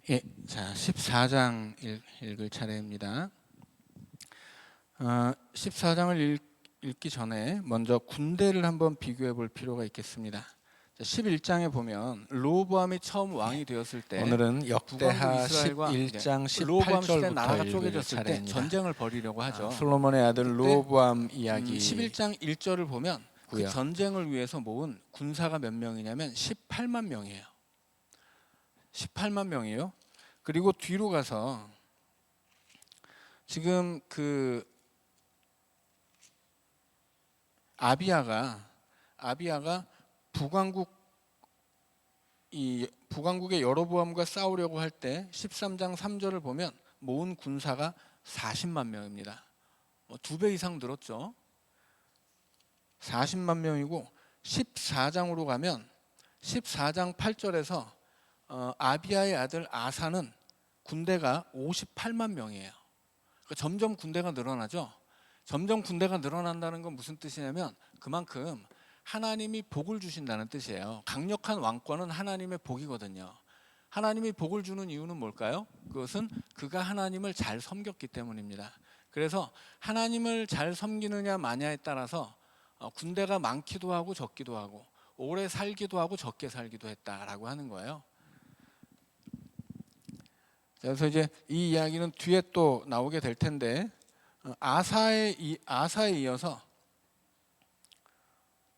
예, 자 14장 읽을 차례입니다. 14장을 읽기 전에 먼저 군대를 한번 비교해 볼 필요가 있겠습니다. 11장에 보면 르호보암이 처음 왕이 되었을 때 오늘은 역대하 이스라엘과 11장 르호보암 시대 나라가 18절부터 읽을 쪼개졌을 때 차례입니다. 전쟁을 벌이려고 하죠. 솔로몬의 아들 르호보암 이야기 11장 1절을 보면 그 고요. 전쟁을 위해서 모은 군사가 몇 명이냐면 18만 명이에요. 18만 명이에요. 그리고 뒤로 가서 지금 그 아비야가 북왕국의 여로보암과 싸우려고 할 때 13장 3절을 보면 모은 군사가 40만 명입니다. 2배 이상 늘었죠. 40만 명이고 14장으로 가면 14장 8절에서 아비야의 아들 아사는 군대가 58만 명이에요. 그러니까 점점 군대가 늘어나죠. 점점 군대가 늘어난다는 건 무슨 뜻이냐면 그만큼 하나님이 복을 주신다는 뜻이에요. 강력한 왕권은 하나님의 복이거든요. 하나님이 복을 주는 이유는 뭘까요? 그것은 그가 하나님을 잘 섬겼기 때문입니다. 그래서 하나님을 잘 섬기느냐 마냐에 따라서 군대가 많기도 하고 적기도 하고 오래 살기도 하고 적게 살기도 했다라고 하는 거예요. 그래서 이제 이 이야기는 뒤에 또 나오게 될 텐데 아사에 이어서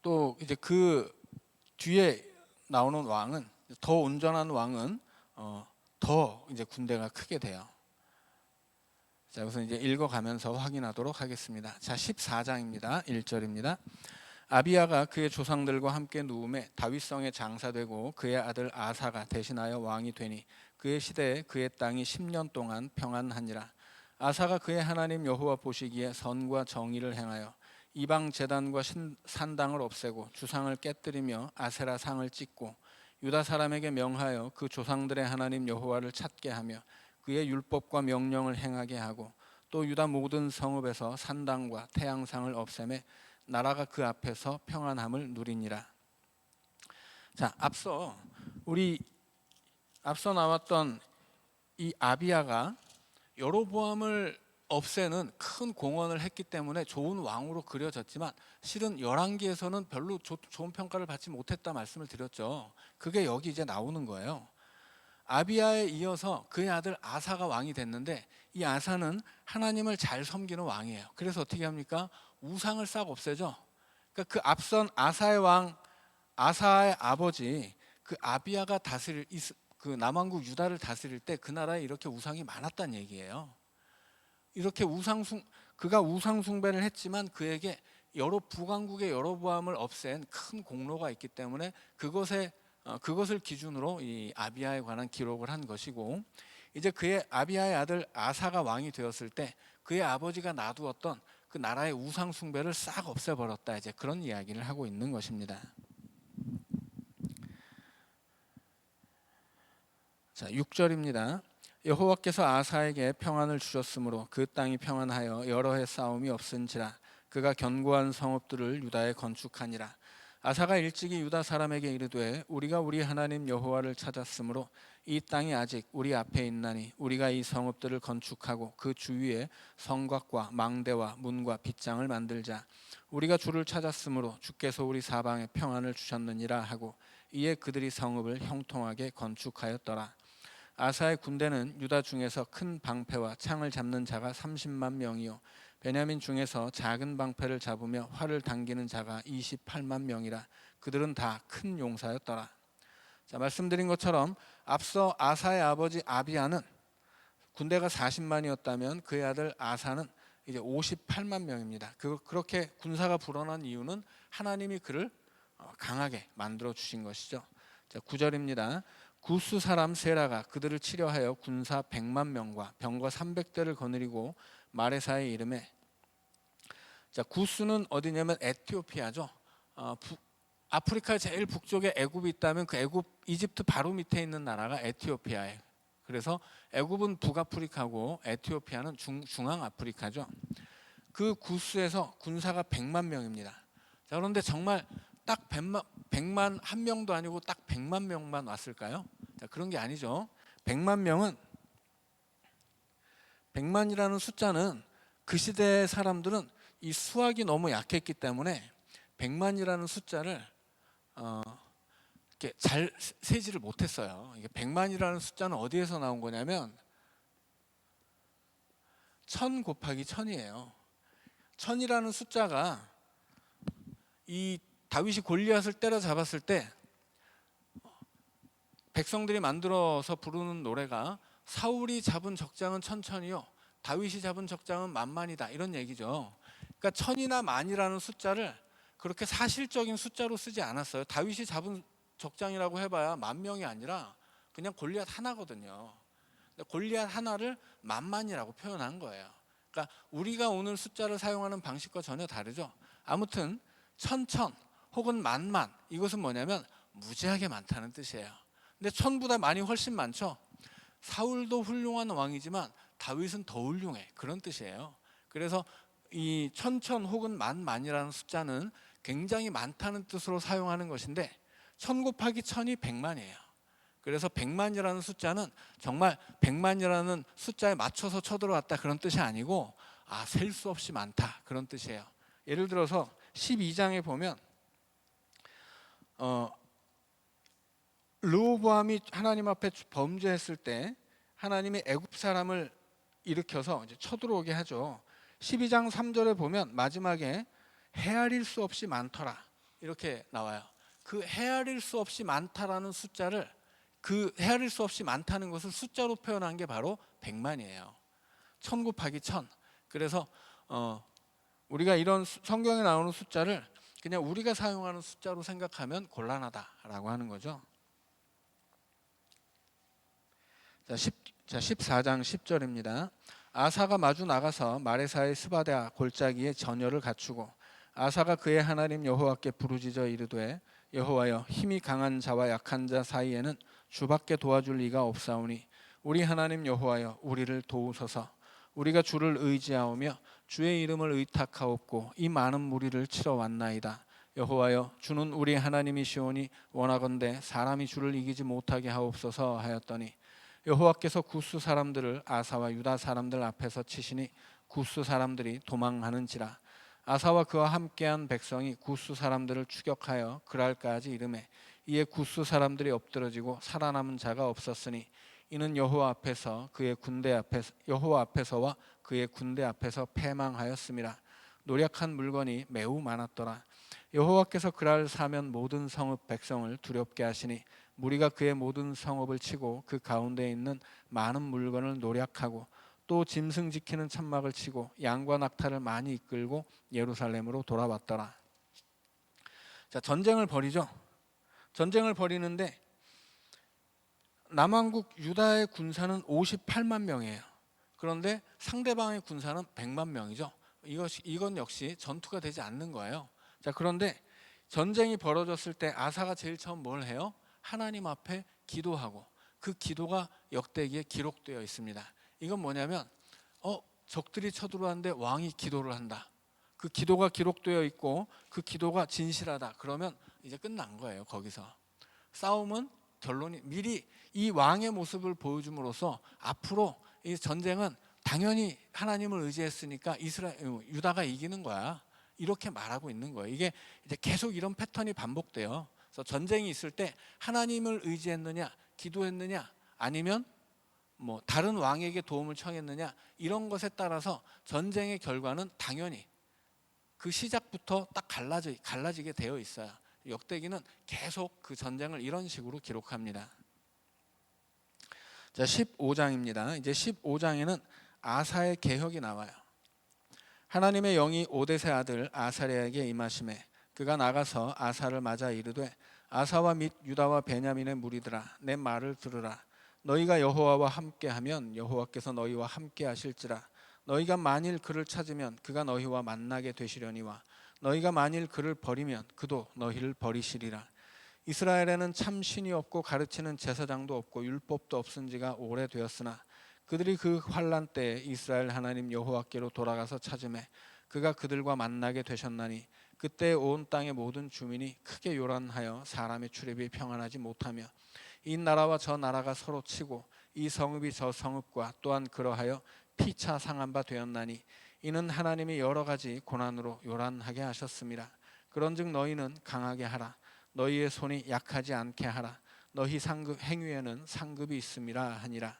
또 이제 그 뒤에 나오는 왕은 더 온전한 왕은 더 이제 군대가 크게 돼요. 자, 그래서 이제 읽어가면서 확인하도록 하겠습니다. 자, 14장입니다. 1절입니다. 아비야가 그의 조상들과 함께 누움에 다윗성에 장사되고 그의 아들 아사가 대신하여 왕이 되니 그의 시대에 그의 땅이 10년 동안 평안하니라. 아사가 그의 하나님 여호와 보시기에 선과 정의를 행하여 이방 제단과 산당을 없애고 주상을 깨뜨리며 아세라 상을 찢고 유다 사람에게 명하여 그 조상들의 하나님 여호와를 찾게 하며 그의 율법과 명령을 행하게 하고 또 유다 모든 성읍에서 산당과 태양상을 없애매 나라가 그 앞에서 평안함을 누리니라. 자, 앞서 나왔던 이 아비야가 여로보암을 없애는 큰 공헌을 했기 때문에 좋은 왕으로 그려졌지만 실은 열왕기에서는 별로 좋은 평가를 받지 못했다 말씀을 드렸죠. 그게 여기 이제 나오는 거예요. 아비야에 이어서 그의 아들 아사가 왕이 됐는데 이 아사는 하나님을 잘 섬기는 왕이에요. 그래서 어떻게 합니까? 우상을 싹 없애죠. 그러니까 그 앞선 아사의 아버지 그 아비야가 다스릴 그 남왕국 유다를 다스릴 때 그 나라에 이렇게 우상이 많았다는 얘기예요. 이렇게 그가 우상 숭배를 했지만 그에게 북왕국의 여로보암을 없앤 큰 공로가 있기 때문에 그것을 기준으로 이 아비야에 관한 기록을 한 것이고, 이제 그의 아비야의 아들 아사가 왕이 되었을 때 그의 아버지가 놔두었던 그 나라의 우상 숭배를 싹 없애버렸다, 이제 그런 이야기를 하고 있는 것입니다. 자, 6절입니다. 여호와께서 아사에게 평안을 주셨으므로 그 땅이 평안하여 여러 해 싸움이 없은지라 그가 견고한 성읍들을 유다에 건축하니라. 아사가 일찍이 유다 사람에게 이르되 우리가 우리 하나님 여호와를 찾았으므로 이 땅이 아직 우리 앞에 있나니 우리가 이 성읍들을 건축하고 그 주위에 성곽과 망대와 문과 빗장을 만들자. 우리가 주를 찾았으므로 주께서 우리 사방에 평안을 주셨느니라 하고 이에 그들이 성읍을 형통하게 건축하였더라. 아사의 군대는 유다 중에서 큰 방패와 창을 잡는 자가 30만 명이요 베냐민 중에서 작은 방패를 잡으며 활을 당기는 자가 28만 명이라. 그들은 다 큰 용사였더라. 자, 말씀드린 것처럼 앞서 아사의 아버지 아비야는 군대가 40만이었다면 그의 아들 아사는 이제 58만 명입니다. 그렇게 군사가 불어난 이유는 하나님이 그를 강하게 만들어 주신 것이죠. 자, 9절입니다. 구스 사람 세라가 그들을 치려하여 군사 100만 명과 병거 300대를 거느리고 마레사에 이르매. 자, 구스는 어디냐면 에티오피아죠. 아프리카 제일 북쪽에 애굽이 있다면 그 이집트 바로 밑에 있는 나라가 에티오피아예요. 그래서 애굽은 북아프리카고 에티오피아는 중앙 아프리카죠. 그 구스에서 군사가 100만 명입니다. 자, 그런데 정말 딱 100만 한 명도 아니고 딱 100만 명만 왔을까요? 자, 그런 게 아니죠. 100만 명은 100만이라는 숫자는 그 시대의 사람들은 이 수학이 너무 약했기 때문에 100만이라는 숫자를 이렇게 잘 세지를 못했어요. 이게 100만이라는 숫자는 어디에서 나온 거냐면 1000 곱하기 1000이에요. 1000이라는 숫자가 이 다윗이 골리앗을 때려잡았을 때 백성들이 만들어서 부르는 노래가 사울이 잡은 적장은 천천히요 다윗이 잡은 적장은 만만이다 이런 얘기죠. 그러니까 천이나 만이라는 숫자를 그렇게 사실적인 숫자로 쓰지 않았어요. 다윗이 잡은 적장이라고 해봐야 10,000명이 아니라 그냥 골리앗 하나거든요. 골리앗 하나를 만만이라고 표현한 거예요. 그러니까 우리가 오늘 숫자를 사용하는 방식과 전혀 다르죠. 아무튼 천천 혹은 만만 이것은 뭐냐면 무지하게 많다는 뜻이에요. 근데 천보다 많이 훨씬 많죠. 사울도 훌륭한 왕이지만 다윗은 더 훌륭해 그런 뜻이에요. 그래서 이 천천 혹은 만만이라는 숫자는 굉장히 많다는 뜻으로 사용하는 것인데 1000 곱하기 1000이 100만이에요. 그래서 100만이라는 숫자는 정말 100만이라는 숫자에 맞춰서 쳐들어왔다 그런 뜻이 아니고 셀 수 없이 많다 그런 뜻이에요. 예를 들어서 12장에 보면 르호보암이 하나님 앞에 범죄했을 때 하나님이 애굽 사람을 일으켜서 이제 쳐들어오게 하죠. 12장 3절에 보면 마지막에 헤아릴 수 없이 많더라 이렇게 나와요. 그 헤아릴 수 없이 많다라는 숫자를 그 헤아릴 수 없이 많다는 것을 숫자로 표현한 게 바로 100만이에요. 1000 곱하기 1000. 그래서 우리가 이런 성경에 나오는 숫자를 그냥 우리가 사용하는 숫자로 생각하면 곤란하다라고 하는 거죠. 자, 14장 10절입니다. 아사가 마주 나가서 마레사의 스바랴 골짜기에 전열을 갖추고 아사가 그의 하나님 여호와께 부르짖어 이르되 여호와여 힘이 강한 자와 약한 자 사이에는 주밖에 도와줄 리가 없사오니 우리 하나님 여호와여 우리를 도우소서. 우리가 주를 의지하오며 주의 이름을 의탁하옵고 이 많은 무리를 치러 왔나이다. 여호와여 주는 우리 하나님이시오니 원하건대 사람이 주를 이기지 못하게 하옵소서 하였더니 여호와께서 구스 사람들을 아사와 유다 사람들 앞에서 치시니 구스 사람들이 도망하는지라. 아사와 그와 함께한 백성이 구스 사람들을 추격하여 그랄까지 이르매 이에 구스 사람들이 엎드러지고 살아남은 자가 없었으니 이는 여호와 앞에서와 그의 군대 앞에서 패망하였음이라. 노력한 물건이 매우 많았더라. 여호와께서 그날 사면 모든 성읍 백성을 두렵게 하시니 무리가 그의 모든 성읍을 치고 그 가운데에 있는 많은 물건을 노략하고 또 짐승 지키는 천막을 치고 양과 낙타를 많이 이끌고 예루살렘으로 돌아왔더라. 자, 전쟁을 벌이죠. 전쟁을 벌이는데 남왕국 유다의 군사는 58만 명이에요. 그런데 상대방의 군사는 100만 명이죠. 이건 역시 전투가 되지 않는 거예요. 자, 그런데 전쟁이 벌어졌을 때 아사가 제일 처음 뭘 해요? 하나님 앞에 기도하고 그 기도가 역대기에 기록되어 있습니다. 이건 뭐냐면 적들이 쳐들어왔는데 왕이 기도를 한다. 그 기도가 기록되어 있고 그 기도가 진실하다. 그러면 이제 끝난 거예요. 거기서 싸움은 결론이 미리 이 왕의 모습을 보여줌으로써 앞으로 이 전쟁은 당연히 하나님을 의지했으니까 유다가 이기는 거야. 이렇게 말하고 있는 거예요. 이게 이제 계속 이런 패턴이 반복돼요. 그래서 전쟁이 있을 때 하나님을 의지했느냐, 기도했느냐, 아니면 뭐 다른 왕에게 도움을 청했느냐 이런 것에 따라서 전쟁의 결과는 당연히 그 시작부터 딱 갈라지게 되어 있어요. 역대기는 계속 그 전쟁을 이런 식으로 기록합니다. 자, 15장입니다. 이제 15장에는 아사의 계획이 나와요. 하나님의 영이 오뎃의 아들 아사랴에게 임하심에 그가 나가서 아사를 맞아 이르되 아사와 및 유다와 베냐민의 무리들아 내 말을 들으라. 너희가 여호와와 함께하면 여호와께서 너희와 함께하실지라. 너희가 만일 그를 찾으면 그가 너희와 만나게 되시려니와 너희가 만일 그를 버리면 그도 너희를 버리시리라. 이스라엘에는 참 신이 없고 가르치는 제사장도 없고 율법도 없은 지가 오래되었으나 그들이 그 환난 때에 이스라엘 하나님 여호와께로 돌아가서 찾음에 그가 그들과 만나게 되셨나니 그때 온 땅의 모든 주민이 크게 요란하여 사람의 출입이 평안하지 못하며 이 나라와 저 나라가 서로 치고 이 성읍이 저 성읍과 또한 그러하여 피차 상한 바 되었나니 이는 하나님이 여러 가지 고난으로 요란하게 하셨습니다. 그런즉 너희는 강하게 하라. 너희의 손이 약하지 않게 하라. 너희 상급 행위에는 상급이 있음이라 하니라.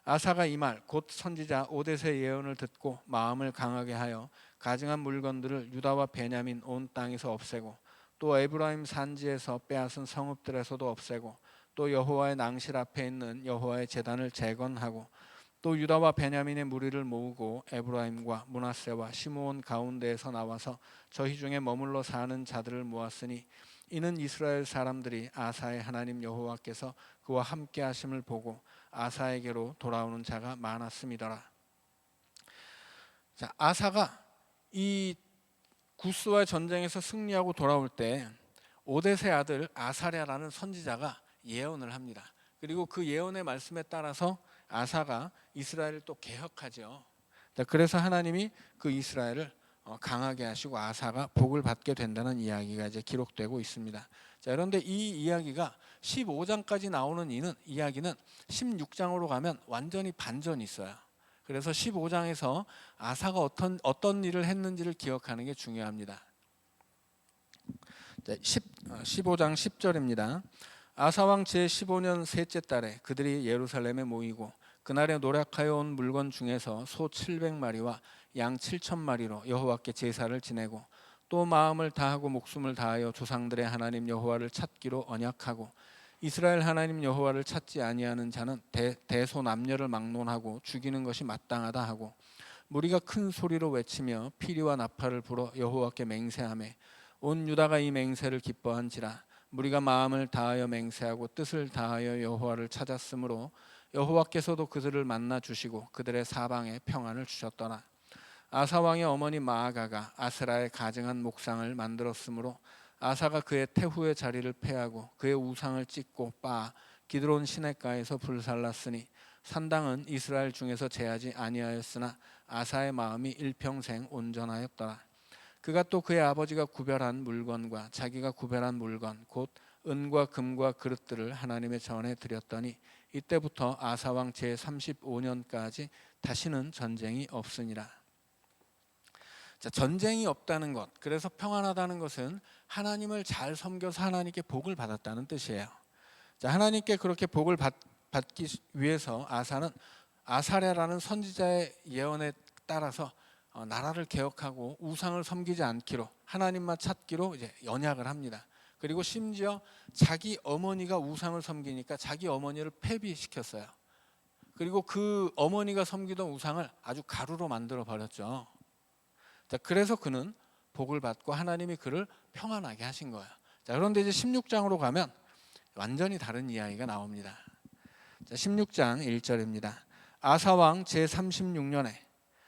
아사가 이 말 곧 선지자 오뎃의 예언을 듣고 마음을 강하게 하여 가증한 물건들을 유다와 베냐민 온 땅에서 없애고 또 에브라임 산지에서 빼앗은 성읍들에서도 없애고 또 여호와의 낭실 앞에 있는 여호와의 제단을 재건하고 또 유다와 베냐민의 무리를 모으고 에브라임과 므낫세와 시므온 가운데에서 나와서 저희 중에 머물러 사는 자들을 모았으니 이는 이스라엘 사람들이 아사의 하나님 여호와께서 그와 함께 하심을 보고 아사에게로 돌아오는 자가 많았음이더라. 자, 아사가 이 구스와의 전쟁에서 승리하고 돌아올 때 오뎃의 아들 아사랴라는 선지자가 예언을 합니다. 그리고 그 예언의 말씀에 따라서 아사가 이스라엘을 또 개혁하죠. 그래서 하나님이 그 이스라엘을 강하게 하시고 아사가 복을 받게 된다는 이야기가 이제 기록되고 있습니다. 자, 그런데 이 이야기가 15장까지 나오는 이야기는 16장으로 가면 완전히 반전이 있어요. 그래서 15장에서 아사가 어떤 일을 했는지를 기억하는 게 중요합니다. 15장 10절입니다. 아사왕 제15년 셋째 달에 그들이 예루살렘에 모이고 그날에 노력하여 온 물건 중에서 소 700마리와 양 7,000마리로 여호와께 제사를 지내고 또 마음을 다하고 목숨을 다하여 조상들의 하나님 여호와를 찾기로 언약하고 이스라엘 하나님 여호와를 찾지 아니하는 자는 대소남녀를 막론하고 죽이는 것이 마땅하다 하고 무리가 큰 소리로 외치며 피리와 나팔을 불어 여호와께 맹세하며 온 유다가 이 맹세를 기뻐한지라. 무리가 마음을 다하여 맹세하고 뜻을 다하여 여호와를 찾았으므로 여호와께서도 그들을 만나 주시고 그들의 사방에 평안을 주셨더라. 아사 왕의 어머니 마아가가 아스라의 가증한 목상을 만들었으므로 아사가 그의 태후의 자리를 폐하고 그의 우상을 찢고 빻아 기드론 시냇가에서 불살랐으니 산당은 이스라엘 중에서 제하지 아니하였으나 아사의 마음이 일평생 온전하였더라. 그가 또 그의 아버지가 구별한 물건과 자기가 구별한 물건 곧 은과 금과 그릇들을 하나님의 전에 드렸더니 이때부터 아사 왕 제35년까지 다시는 전쟁이 없으니라. 자, 전쟁이 없다는 것, 그래서 평안하다는 것은 하나님을 잘 섬겨서 하나님께 복을 받았다는 뜻이에요. 자, 하나님께 그렇게 복을 받기 위해서 아사는 아사랴라는 선지자의 예언에 따라서 나라를 개혁하고 우상을 섬기지 않기로 하나님만 찾기로 이제 언약을 합니다. 그리고 심지어 자기 어머니가 우상을 섬기니까 자기 어머니를 폐비시켰어요. 그리고 그 어머니가 섬기던 우상을 아주 가루로 만들어 버렸죠. 자, 그래서 그는 복을 받고 하나님이 그를 평안하게 하신 거예요. 자, 그런데 이제 16장으로 가면 완전히 다른 이야기가 나옵니다. 자, 16장 1절입니다. 아사 왕 제36년에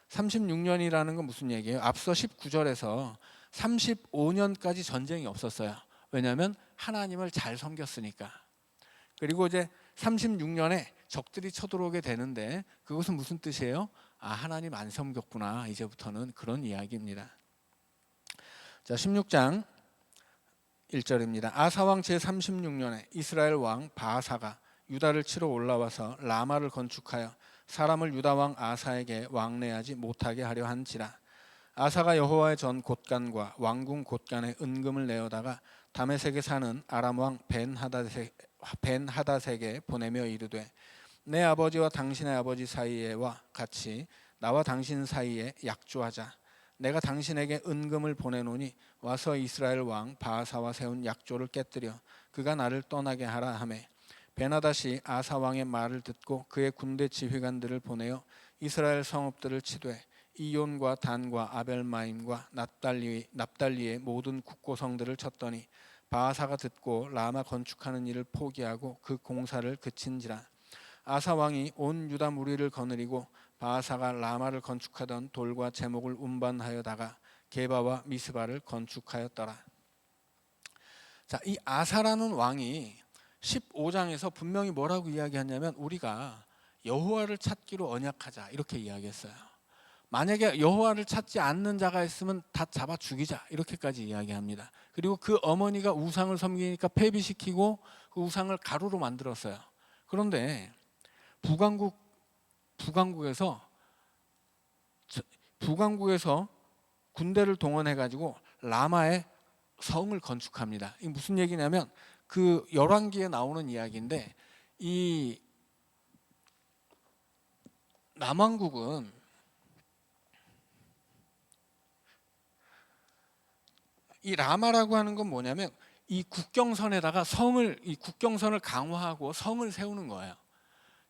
36년이라는 건 무슨 얘기예요? 앞서 19절에서 35년까지 전쟁이 없었어요. 왜냐하면 하나님을 잘 섬겼으니까. 그리고 이제 36년에 적들이 쳐들어오게 되는데 그것은 무슨 뜻이에요? 아, 하나님 안 섬겼구나. 이제부터는 그런 이야기입니다. 자, 16장 1절입니다. 아사 왕 제36년에 이스라엘 왕 바아사가 유다를 치러 올라와서 라마를 건축하여 사람을 유다 왕 아사에게 왕래하지 못하게 하려 한지라. 아사가 여호와의 전 곳간과 왕궁 곳간에 은금을 내어다가 다메섹에 사는 아람 왕 벤하닷에게 보내며 이르되 내 아버지와 당신의 아버지 사이에와 같이 나와 당신 사이에 약조하자. 내가 당신에게 은금을 보내노니 와서 이스라엘 왕 바아사와 세운 약조를 깨뜨려 그가 나를 떠나게 하라 하매 벤하닷이 아사 왕의 말을 듣고 그의 군대 지휘관들을 보내어 이스라엘 성읍들을 치되 이온과 단과 아벨마임과 납달리의 모든 국고성들을 쳤더니 바아사가 듣고 라마 건축하는 일을 포기하고 그 공사를 그친지라. 아사 왕이 온 유다 무리를 거느리고 바아사가 라마를 건축하던 돌과 제목을 운반하여다가 게바와 미스바를 건축하였더라. 자, 이 아사라는 왕이 15장에서 분명히 뭐라고 이야기하냐면 우리가 여호와를 찾기로 언약하자 이렇게 이야기했어요. 만약에 여호와를 찾지 않는 자가 있으면 다 잡아 죽이자 이렇게까지 이야기합니다. 그리고 그 어머니가 우상을 섬기니까 폐비시키고 그 우상을 가루로 만들었어요. 그런데 북왕국에서 군대를 동원해 가지고 라마에 성을 건축합니다. 이 무슨 얘기냐면 그 열왕기에 나오는 이야기인데, 이 남왕국은 이 라마라고 하는 건 뭐냐면 이 국경선에다가 이 국경선을 강화하고 성을 세우는 거예요.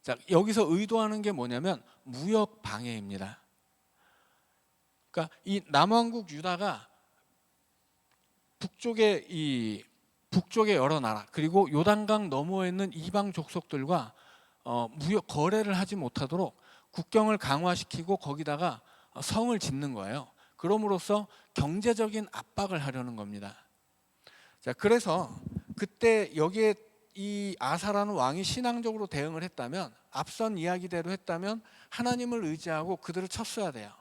자, 여기서 의도하는 게 뭐냐면 무역 방해입니다. 그러니까 이 남왕국 유다가 북쪽의 여러 나라, 그리고 요단강 너머에 있는 이방 족속들과 무역 거래를 하지 못하도록 국경을 강화시키고 거기다가 성을 짓는 거예요. 그럼으로써 경제적인 압박을 하려는 겁니다. 자, 그래서 그때 여기에 이 아사라는 왕이 신앙적으로 대응을 했다면, 앞선 이야기대로 했다면 하나님을 의지하고 그들을 쳤어야 돼요.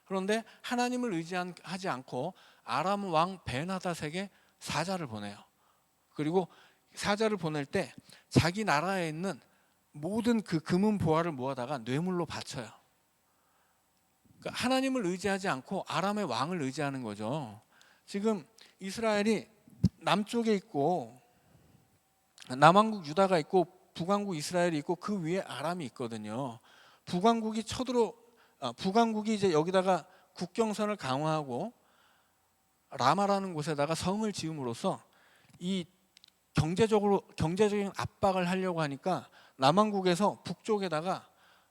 그런데 하나님을 의지하지 않고 아람 왕 벤하닷에게 사자를 보내요. 그리고 사자를 보낼 때 자기 나라에 있는 모든 그 금은 보화를 모아다가 뇌물로 바쳐요. 그러니까 하나님을 의지하지 않고 아람의 왕을 의지하는 거죠. 지금 이스라엘이 남쪽에 있고 남왕국 유다가 있고 북왕국 이스라엘이 있고 그 위에 아람이 있거든요. 북왕국이 이제 여기다가 국경선을 강화하고 라마라는 곳에다가 성을 지음으로써 이 경제적인 압박을 하려고 하니까 남왕국에서 북쪽에다가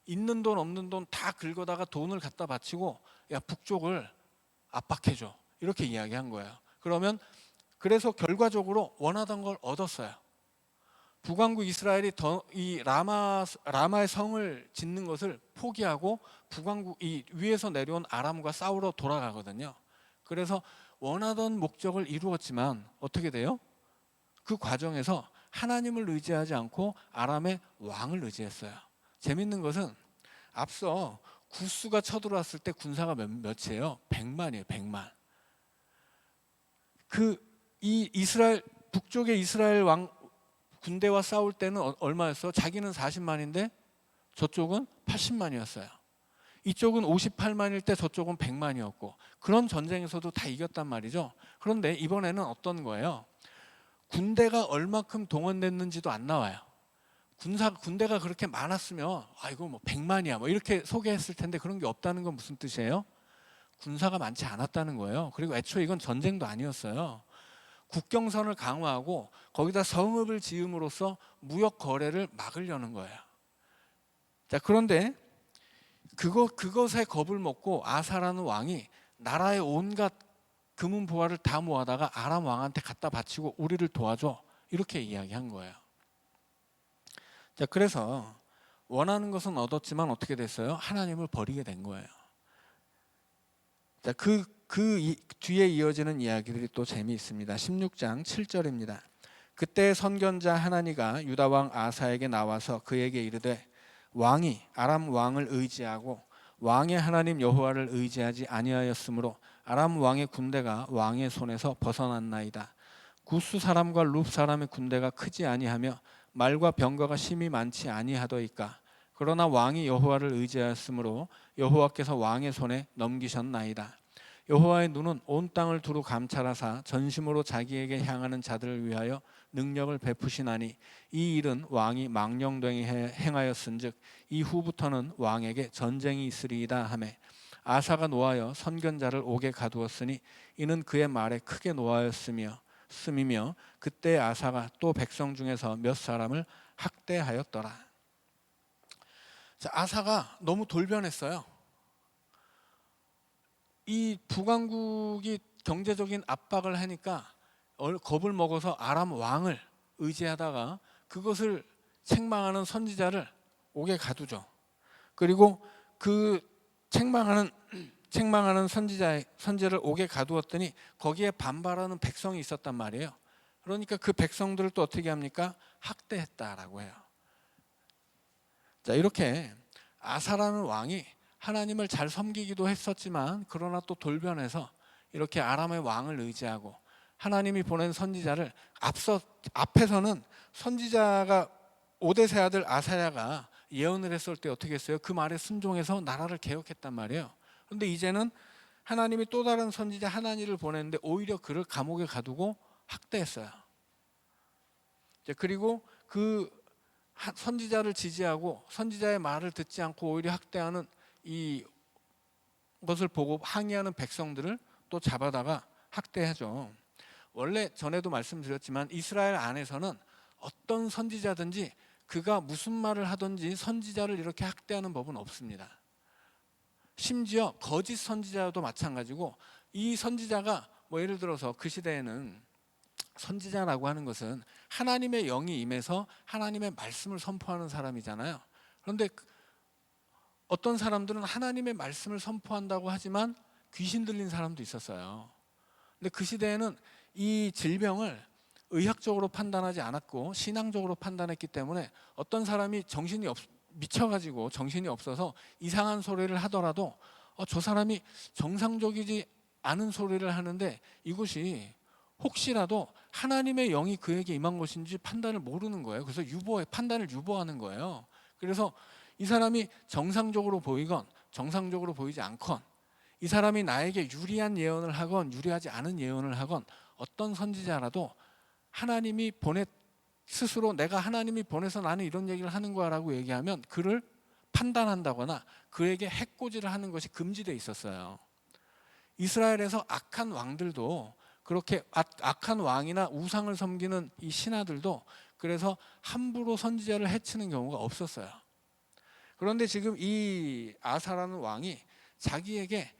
있는 돈 없는 돈 다 긁어다가 돈을 갖다 바치고, 야, 북쪽을 압박해줘, 이렇게 이야기한 거예요. 그래서 결과적으로 원하던 걸 얻었어요. 북왕국 이스라엘이 이 라마의 성을 짓는 것을 포기하고 이 위에서 내려온 아람과 싸우러 돌아가거든요. 그래서 원하던 목적을 이루었지만 어떻게 돼요? 그 과정에서 하나님을 의지하지 않고 아람의 왕을 의지했어요. 재밌는 것은 앞서 구스가 쳐들어왔을 때 군사가 몇이에요? 100만이에요. 100만. 북쪽의 이스라엘 왕 군대와 싸울 때는 얼마였어? 자기는 40만인데 저쪽은 80만이었어요. 이쪽은 58만일 때 저쪽은 100만이었고, 그런 전쟁에서도 다 이겼단 말이죠. 그런데 이번에는 어떤 거예요? 군대가 얼마큼 동원됐는지도 안 나와요. 군대가 그렇게 많았으면 이거 뭐 100만이야 뭐 이렇게 소개했을 텐데, 그런 게 없다는 건 무슨 뜻이에요? 군사가 많지 않았다는 거예요. 그리고 애초에 이건 전쟁도 아니었어요. 국경선을 강화하고 거기다 성읍을 지음으로써 무역 거래를 막으려는 거예요. 자, 그런데 그것에 겁을 먹고 아사라는 왕이 나라의 온갖 금은 보화를 다 모아다가 아람 왕한테 갖다 바치고 우리를 도와줘, 이렇게 이야기한 거예요. 자, 그래서 원하는 것은 얻었지만 어떻게 됐어요? 하나님을 버리게 된 거예요. 자, 그 뒤에 이어지는 이야기들이 또 재미있습니다. 16장 7절입니다. 그때 선견자 하나니가 유다 왕 아사에게 나와서 그에게 이르되, 왕이 아람 왕을 의지하고 왕의 하나님 여호와를 의지하지 아니하였으므로 아람 왕의 군대가 왕의 손에서 벗어났나이다. 구스 사람과 룹 사람의 군대가 크지 아니하며 말과 병거가 심히 많지 아니하더이까. 그러나 왕이 여호와를 의지하였으므로 여호와께서 왕의 손에 넘기셨나이다. 여호와의 눈은 온 땅을 두루 감찰하사 전심으로 자기에게 향하는 자들을 위하여 능력을 베푸시나니 이 일은 왕이 망령되이 행하였은즉 이후부터는 왕에게 전쟁이 있으리이다 하매, 아사가 노하여 선견자를 옥에 가두었으니 이는 그의 말에 크게 노하였음이며 그때 아사가 또 백성 중에서 몇 사람을 학대하였더라. 자, 아사가 너무 돌변했어요. 이 북왕국이 경제적인 압박을 하니까 겁을 먹어서 아람 왕을 의지하다가 그것을 책망하는 선지자를 옥에 가두죠. 그리고 그 책망하는 선지자를 옥에 가두었더니 거기에 반발하는 백성이 있었단 말이에요. 그러니까 그 백성들을 또 어떻게 합니까? 학대했다라고 해요. 자, 이렇게 아사라는 왕이 하나님을 잘 섬기기도 했었지만, 그러나 또 돌변해서 이렇게 아람의 왕을 의지하고 하나님이 보낸 선지자를 앞에서는 선지자가 오데세 아들 아사야가 예언을 했을 때 어떻게 했어요? 그 말에 순종해서 나라를 개혁했단 말이에요. 그런데 이제는 하나님이 또 다른 선지자 하나니를 보냈는데 오히려 그를 감옥에 가두고 학대했어요. 그리고 그 선지자를 지지하고 선지자의 말을 듣지 않고 오히려 학대하는 이 것을 보고 항의하는 백성들을 또 잡아다가 학대하죠. 원래 전에도 말씀드렸지만 이스라엘 안에서는 어떤 선지자든지 그가 무슨 말을 하든지 선지자를 이렇게 학대하는 법은 없습니다. 심지어 거짓 선지자도 마찬가지고 이 선지자가 뭐 예를 들어서 그 시대에는 선지자라고 하는 것은 하나님의 영이 임해서 하나님의 말씀을 선포하는 사람이잖아요. 그런데 어떤 사람들은 하나님의 말씀을 선포한다고 하지만 귀신 들린 사람도 있었어요. 근데 그 시대에는 이 질병을 의학적으로 판단하지 않았고 신앙적으로 판단했기 때문에 어떤 사람이 미쳐가지고 정신이 없어서 이상한 소리를 하더라도 저 사람이 정상적이지 않은 소리를 하는데 이것이 혹시라도 하나님의 영이 그에게 임한 것인지 판단을 모르는 거예요. 그래서 판단을 유보하는 거예요. 그래서 이 사람이 정상적으로 보이건 정상적으로 보이지 않건 이 사람이 나에게 유리한 예언을 하건 유리하지 않은 예언을 하건 어떤 선지자라도 하나님이 스스로 내가 하나님이 보내서 나는 이런 얘기를 하는 거야 라고 얘기하면 그를 판단한다거나 그에게 해코지를 하는 것이 금지되어 있었어요. 이스라엘에서 악한 왕들도 그렇게 악한 왕이나 우상을 섬기는 이 신하들도 그래서 함부로 선지자를 해치는 경우가 없었어요. 그런데 지금 이 아사라는 왕이 자기에게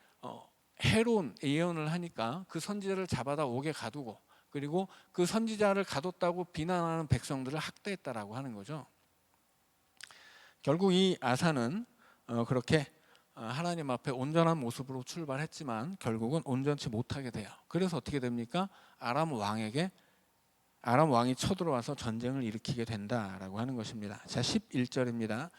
해로운 예언을 하니까 그 선지자를 잡아다 옥에 가두고 그리고 그 선지자를 가뒀다고 비난하는 백성들을 학대했다라고 하는 거죠. 결국 이 아사는 그렇게 하나님 앞에 온전한 모습으로 출발했지만 결국은 온전치 못하게 돼요. 그래서 어떻게 됩니까? 아람 왕이 쳐들어와서 전쟁을 일으키게 된다라고 하는 것입니다. 자, 11절입니다.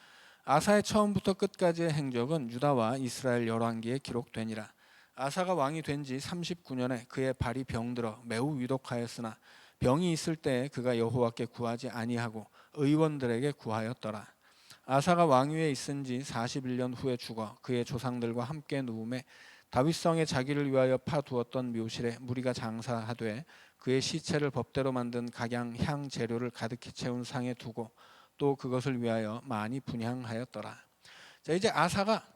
아사의 처음부터 끝까지의 행적은 유다와 이스라엘 열왕기에 기록되니라. 아사가 왕이 된 지 39년에 그의 발이 병들어 매우 위독하였으나 병이 있을 때에 그가 여호와께 구하지 아니하고 의원들에게 구하였더라. 아사가 왕위에 있은 지 41년 후에 죽어 그의 조상들과 함께 누움에 다윗성에 자기를 위하여 파두었던 묘실에 무리가 장사하되 그의 시체를 법대로 만든 각양 향 재료를 가득히 채운 상에 두고 또 그것을 위하여 많이 분향하였더라. 자, 이제 아사가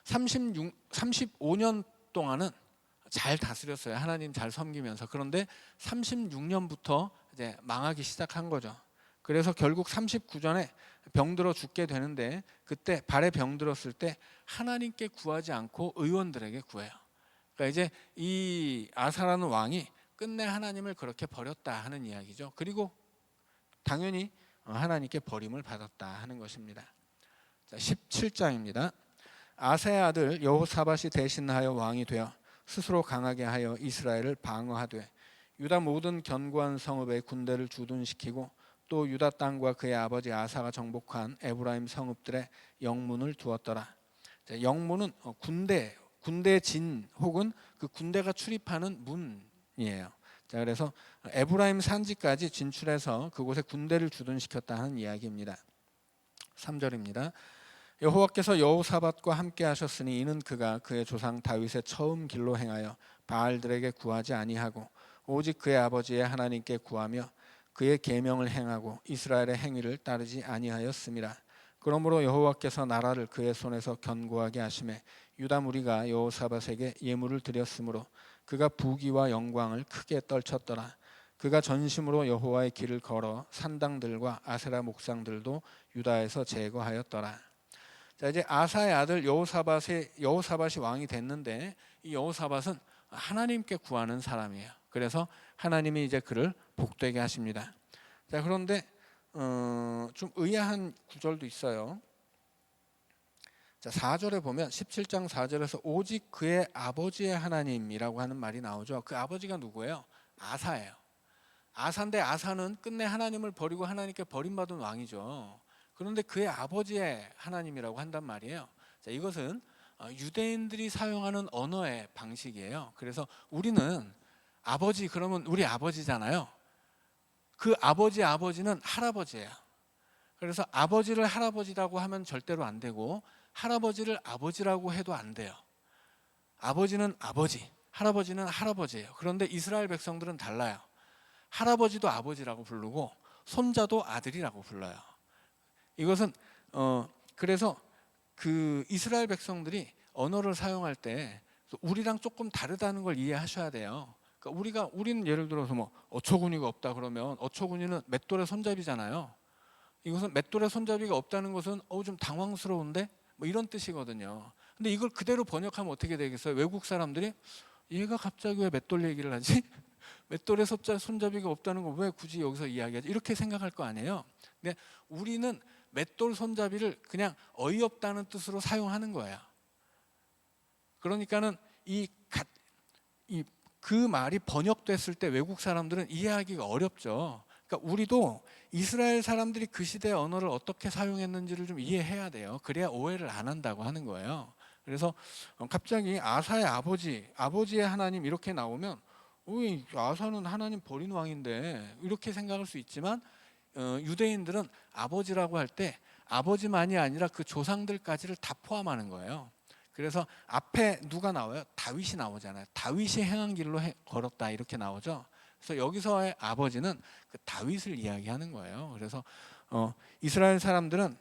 35년 동안은 잘 다스렸어요. 하나님 잘 섬기면서. 그런데 36년부터 이제 망하기 시작한 거죠. 그래서 결국 39전에 병들어 죽게 되는데 그때 발에 병들었을 때 하나님께 구하지 않고 의원들에게 구해요. 그러니까 이제 이 아사라는 왕이 끝내 하나님을 그렇게 버렸다 하는 이야기죠. 그리고 당연히 하나님께 버림을 받았다 하는 것입니다. 자, 17장입니다. 아사의 아들 여호사밧이 대신하여 왕이 되어 스스로 강하게 하여 이스라엘을 방어하되 유다 모든 견고한 성읍에 군대를 주둔시키고 또 유다 땅과 그의 아버지 아사가 정복한 에브라임 성읍들에 영문을 두었더라. 자, 영문은 군대 진 혹은 그 군대가 출입하는 문이에요. 자, 그래서 에브라임 산지까지 진출해서 그곳에 군대를 주둔시켰다 하는 이야기입니다. 3절입니다. 여호와께서 여호사밧과 함께 하셨으니 이는 그가 그의 조상 다윗의 처음 길로 행하여 바알들에게 구하지 아니하고 오직 그의 아버지의 하나님께 구하며 그의 계명을 행하고 이스라엘의 행위를 따르지 아니하였음이라. 그러므로 여호와께서 나라를 그의 손에서 견고하게 하심에 유다 무리가 여호사밧에게 예물을 드렸으므로 그가 부귀와 영광을 크게 떨쳤더라. 그가 전심으로 여호와의 길을 걸어 산당들과 아세라 목상들도 유다에서 제거하였더라. 자, 이제 아사의 아들 여호사밧이 왕이 됐는데 이 여호사밧은 하나님께 구하는 사람이에요. 그래서 하나님이 이제 그를 복되게 하십니다. 자, 그런데 좀 의아한 구절도 있어요. 자, 4절에 보면 17장 4절에서 오직 그의 아버지의 하나님이라고 하는 말이 나오죠. 그 아버지가 누구예요? 아사예요. 아사인데 아사는 끝내 하나님을 버리고 하나님께 버림받은 왕이죠. 그런데 그의 아버지의 하나님이라고 한단 말이에요. 자, 이것은 유대인들이 사용하는 언어의 방식이에요. 그래서 우리는 아버지 그러면 우리 아버지잖아요. 그 아버지는 할아버지예요. 그래서 아버지를 할아버지라고 하면 절대로 안 되고 할아버지를 아버지라고 해도 안 돼요. 아버지는 아버지, 할아버지는 할아버지예요. 그런데 이스라엘 백성들은 달라요. 할아버지도 아버지라고 부르고 손자도 아들이라고 불러요. 이것은 그래서 그 이스라엘 백성들이 언어를 사용할 때 우리랑 조금 다르다는 걸 이해하셔야 돼요. 그러니까 우리는 예를 들어서 뭐 어처구니가 없다 그러면 어처구니는 맷돌의 손잡이잖아요. 이것은 맷돌의 손잡이가 없다는 것은 좀 당황스러운데 뭐 이런 뜻이거든요. 근데 이걸 그대로 번역하면 어떻게 되겠어요? 외국 사람들이 얘가 갑자기 왜 맷돌 얘기를 하지? 맷돌의 손잡이가 없다는 거 왜 굳이 여기서 이야기하지? 이렇게 생각할 거 아니에요. 근데 우리는 맷돌 손잡이를 그냥 어이없다는 뜻으로 사용하는 거예요. 그러니까는 그 말이 번역됐을 때 외국 사람들은 이해하기가 어렵죠. 그러니까 우리도 이스라엘 사람들이 그 시대의 언어를 어떻게 사용했는지를 좀 이해해야 돼요. 그래야 오해를 안 한다고 하는 거예요. 그래서 갑자기 아사의 아버지의 하나님 이렇게 나오면 아사는 하나님 버린 왕인데 이렇게 생각할 수 있지만 유대인들은 아버지라고 할 때 아버지만이 아니라 그 조상들까지를 다 포함하는 거예요. 그래서 앞에 누가 나와요? 다윗이 나오잖아요. 다윗이 행한 길로 걸었다 이렇게 나오죠. 그래서 여기서의 아버지는 그 다윗을 이야기하는 거예요. 그래서 이스라엘 사람들은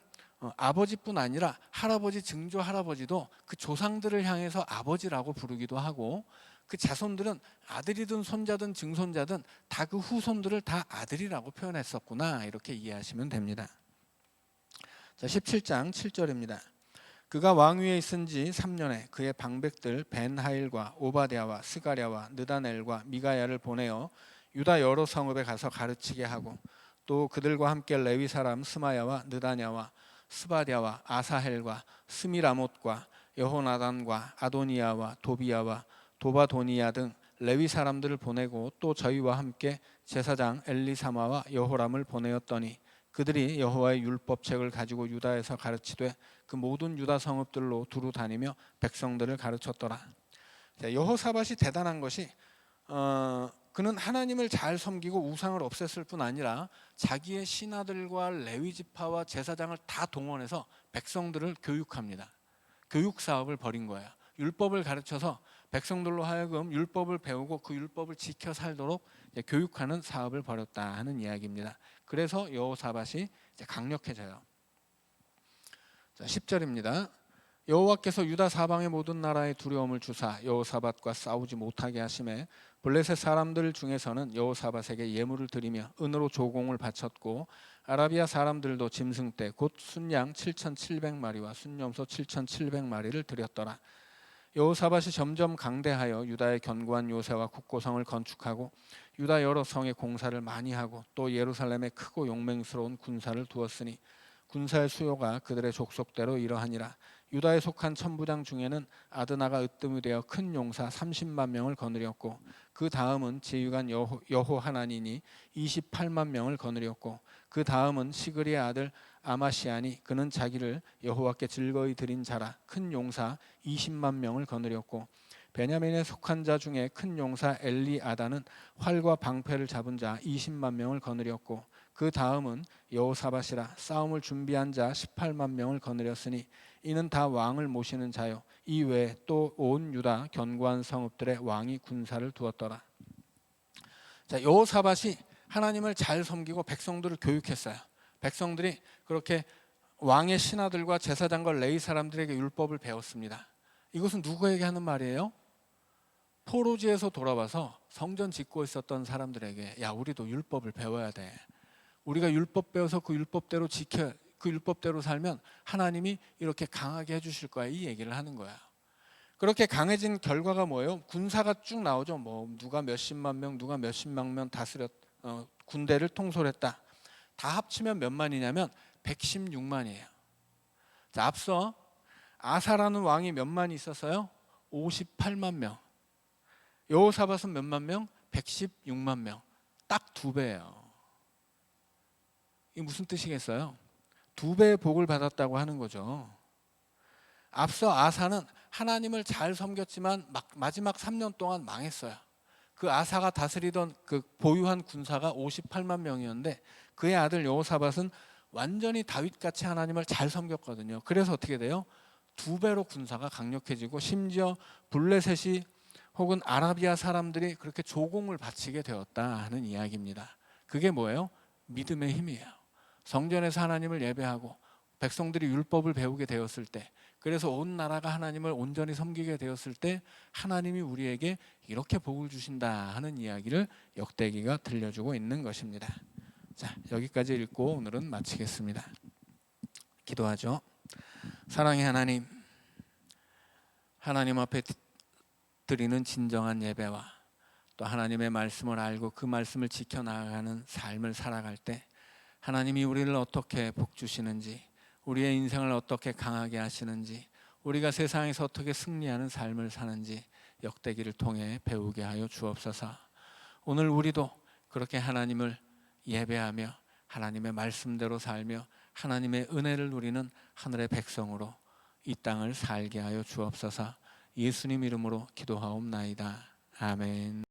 아버지뿐 아니라 할아버지, 증조 할아버지도 그 조상들을 향해서 아버지라고 부르기도 하고 그 자손들은 아들이든 손자든 증손자든 다 그 후손들을 다 아들이라고 표현했었구나 이렇게 이해하시면 됩니다. 자, 17장 7절입니다. 그가 왕위에 있은 지 3년에 그의 방백들 벤하일과 오바댜와 스가랴와 느다넬과 미가야를 보내어 유다 여러 성읍에 가서 가르치게 하고 또 그들과 함께 레위 사람 스마야와 느다냐와 스바랴와 아사헬과 스미라못과 여호나단과 아도니야와 도비야와 도바도니야 등 레위 사람들을 보내고 또 저희와 함께 제사장 엘리사마와 여호람을 보내었더니 그들이 여호와의 율법책을 가지고 유다에서 가르치되 그 모든 유다 성읍들로 두루 다니며 백성들을 가르쳤더라. 여호사밧이 대단한 것이 그는 하나님을 잘 섬기고 우상을 없앴을 뿐 아니라 자기의 신하들과 레위 지파와 제사장을 다 동원해서 백성들을 교육합니다. 교육 사업을 벌인 거예요. 율법을 가르쳐서 백성들로 하여금 율법을 배우고 그 율법을 지켜 살도록 교육하는 사업을 벌였다 하는 이야기입니다. 그래서 여호사밧이 강력해져요. 자, 10절입니다. 여호와께서 유다 사방의 모든 나라에 두려움을 주사 여호사밧과 싸우지 못하게 하심에 블레셋 사람들 중에서는 여호사밧에게 예물을 드리며 은으로 조공을 바쳤고 아라비아 사람들도 짐승떼 곧 순양 7,700마리와 순염소 7,700마리를 드렸더라. 여호사밧이 점점 강대하여 유다의 견고한 요새와 국고성을 건축하고 유다 여러 성에 공사를 많이 하고 또 예루살렘에 크고 용맹스러운 군사를 두었으니 군사의 수요가 그들의 족속대로 이러하니라. 유다에 속한 천부장 중에는 아드나가 으뜸이 되어 큰 용사 30만 명을 거느렸고 그 다음은 지휘관 여호하나니니 28만 명을 거느렸고 그 다음은 시그리의 아들 아마시아니 그는 자기를 여호와께 즐거이 드린 자라 큰 용사 20만 명을 거느렸고 베냐민에 속한 자 중에 큰 용사 엘리아다는 활과 방패를 잡은 자 20만 명을 거느렸고 그 다음은 여호사밧이라 싸움을 준비한 자 18만 명을 거느렸으니 이는 다 왕을 모시는 자요 이 외에 또 온 유다 견고한 성읍들의 왕이 군사를 두었더라. 자, 여호사밧이 하나님을 잘 섬기고 백성들을 교육했어요. 백성들이 그렇게 왕의 신하들과 제사장과 레위 사람들에게 율법을 배웠습니다. 이것은 누구에게 하는 말이에요? 포로지에서 돌아와서 성전 짓고 있었던 사람들에게 야 우리도 율법을 배워야 돼. 우리가 율법 배워서 그 율법대로 그 율법대로 살면 하나님이 이렇게 강하게 해주실 거야 이 얘기를 하는 거야. 그렇게 강해진 결과가 뭐예요? 군사가 쭉 나오죠. 뭐 누가 몇십만 명 누가 몇십만 명 다스렸 군대를 통솔했다. 다 합치면 몇만이냐면 116만이에요. 자, 앞서 아사라는 왕이 몇만 있었어요? 58만 명. 여호사밧은 몇만 명? 116만 명. 딱 2배예요. 이게 무슨 뜻이겠어요? 2배의 복을 받았다고 하는 거죠. 앞서 아사는 하나님을 잘 섬겼지만 마지막 3년 동안 망했어요. 그 아사가 다스리던 그 보유한 군사가 58만 명이었는데 그의 아들 여호사밧은 완전히 다윗같이 하나님을 잘 섬겼거든요. 그래서 어떻게 돼요? 2배로 군사가 강력해지고 심지어 블레셋이 혹은 아라비아 사람들이 그렇게 조공을 바치게 되었다 하는 이야기입니다. 그게 뭐예요? 믿음의 힘이에요. 성전에서 하나님을 예배하고 백성들이 율법을 배우게 되었을 때, 그래서 온 나라가 하나님을 온전히 섬기게 되었을 때 하나님이 우리에게 이렇게 복을 주신다 하는 이야기를 역대기가 들려주고 있는 것입니다. 자, 여기까지 읽고 오늘은 마치겠습니다. 기도하죠. 사랑의 하나님, 하나님 앞에 드리는 진정한 예배와 또 하나님의 말씀을 알고 그 말씀을 지켜나가는 삶을 살아갈 때 하나님이 우리를 어떻게 복 주시는지, 우리의 인생을 어떻게 강하게 하시는지, 우리가 세상에서 어떻게 승리하는 삶을 사는지 역대기를 통해 배우게 하여 주옵소서. 오늘 우리도 그렇게 하나님을 예배하며 하나님의 말씀대로 살며 하나님의 은혜를 누리는 하늘의 백성으로 이 땅을 살게 하여 주옵소서. 예수님 이름으로 기도하옵나이다. 아멘.